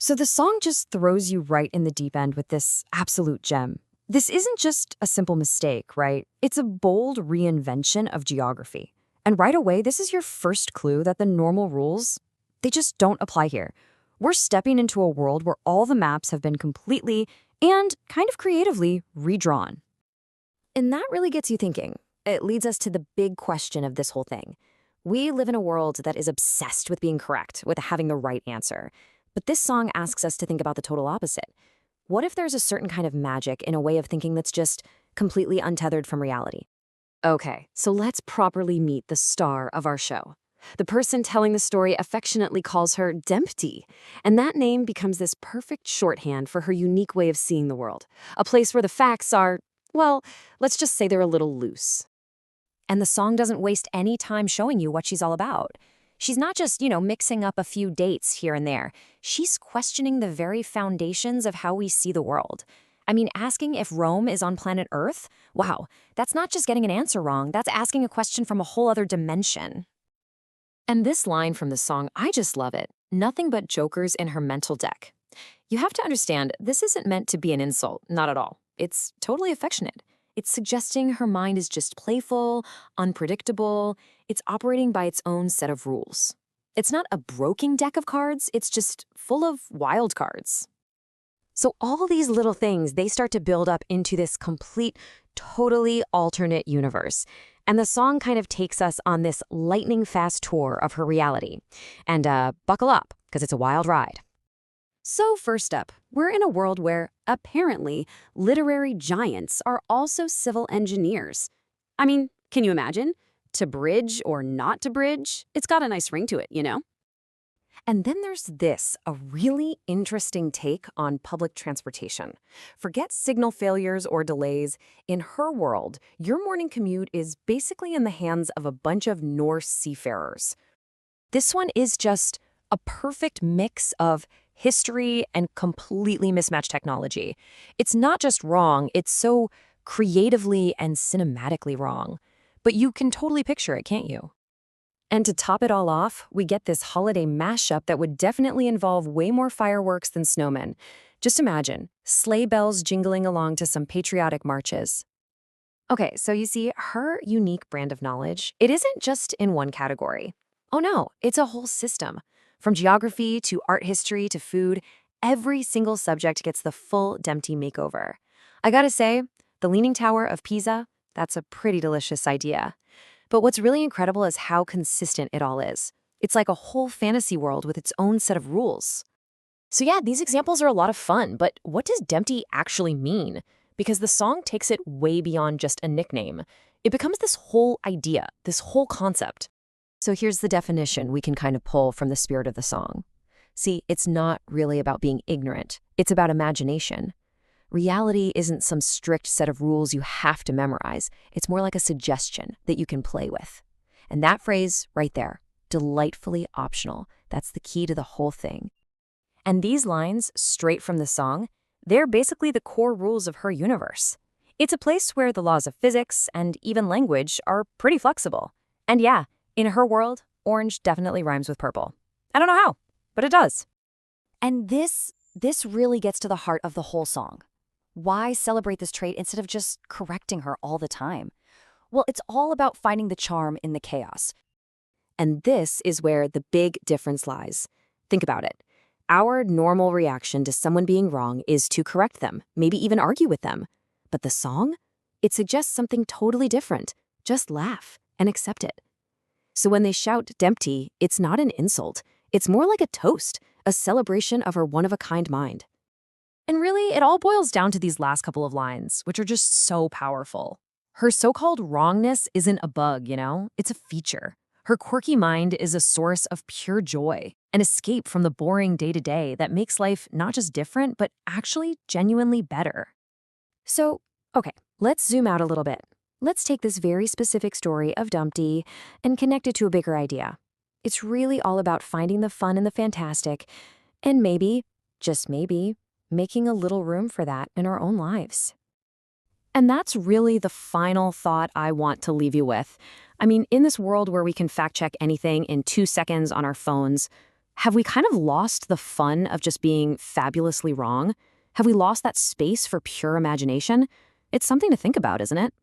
So the song just throws you right in the deep end with this absolute gem. This isn't just a simple mistake, right? It's a bold reinvention of geography. And right away, this is your first clue that the normal rules, they just don't apply here. We're stepping into a world where all the maps have been completely and kind of creatively redrawn. And that really gets you thinking. It leads us to the big question of this whole thing. We live in a world that is obsessed with being correct, with having the right answer. But this song asks us to think about the total opposite. What if there's a certain kind of magic in a way of thinking that's just completely untethered from reality? Okay, so let's properly meet the star of our show. The person telling the story affectionately calls her Dempty, and that name becomes this perfect shorthand for her unique way of seeing the world, a place where the facts are, well, let's just say they're a little loose. And the song doesn't waste any time showing you what she's all about. She's not just, mixing up a few dates here and there. She's questioning the very foundations of how we see the world. I mean, asking if Rome is on planet Earth? Wow, that's not just getting an answer wrong, that's asking a question from a whole other dimension. And this line from the song, I just love it. Nothing but jokers in her mental deck. You have to understand, this isn't meant to be an insult, not at all. It's totally affectionate. It's suggesting her mind is just playful, unpredictable. It's operating by its own set of rules. It's not a broken deck of cards, it's just full of wild cards. So all these little things, they start to build up into this complete, totally alternate universe. And the song kind of takes us on this lightning-fast tour of her reality. And buckle up, because it's a wild ride. So first up, we're in a world where, apparently, literary giants are also civil engineers. I mean, can you imagine? To bridge or not to bridge? It's got a nice ring to it, you know? And then there's this, a really interesting take on public transportation. Forget signal failures or delays. In her world, your morning commute is basically in the hands of a bunch of Norse seafarers. This one is just a perfect mix of history and completely mismatched technology. It's not just wrong, it's so creatively and cinematically wrong. But you can totally picture it, can't you? And to top it all off, we get this holiday mashup that would definitely involve way more fireworks than snowmen. Just imagine, sleigh bells jingling along to some patriotic marches. Okay, so you see, her unique brand of knowledge, it isn't just in one category. Oh no, it's a whole system. From geography to art history to food, every single subject gets the full Dempty makeover. I gotta say, the Leaning Tower of Pisa, that's a pretty delicious idea. But what's really incredible is how consistent it all is. It's like a whole fantasy world with its own set of rules. So yeah, these examples are a lot of fun, but what does Dempty actually mean? Because the song takes it way beyond just a nickname. It becomes this whole idea, this whole concept. So here's the definition we can kind of pull from the spirit of the song. See, it's not really about being ignorant. It's about imagination. Reality isn't some strict set of rules you have to memorize. It's more like a suggestion that you can play with. And that phrase right there, delightfully optional, that's the key to the whole thing. And these lines, straight from the song, they're basically the core rules of her universe. It's a place where the laws of physics and even language are pretty flexible. And yeah, in her world, orange definitely rhymes with purple. I don't know how, but it does. And this really gets to the heart of the whole song. Why celebrate this trait instead of just correcting her all the time? Well, it's all about finding the charm in the chaos. And this is where the big difference lies. Think about it. Our normal reaction to someone being wrong is to correct them, maybe even argue with them. But the song? It suggests something totally different. Just laugh and accept it. So when they shout Dempty, it's not an insult. It's more like a toast, a celebration of her one-of-a-kind mind. And really, it all boils down to these last couple of lines, which are just so powerful. Her so-called wrongness isn't a bug, It's a feature. Her quirky mind is a source of pure joy, an escape from the boring day-to-day that makes life not just different, but actually genuinely better. So, okay, let's zoom out a little bit. Let's take this very specific story of Dempty and connect it to a bigger idea. It's really all about finding the fun and the fantastic, and maybe, just maybe, making a little room for that in our own lives. And that's really the final thought I want to leave you with. I mean, in this world where we can fact-check anything in 2 seconds on our phones, Have we kind of lost the fun of just being fabulously wrong? Have we lost that space for pure imagination? It's something to think about, isn't it?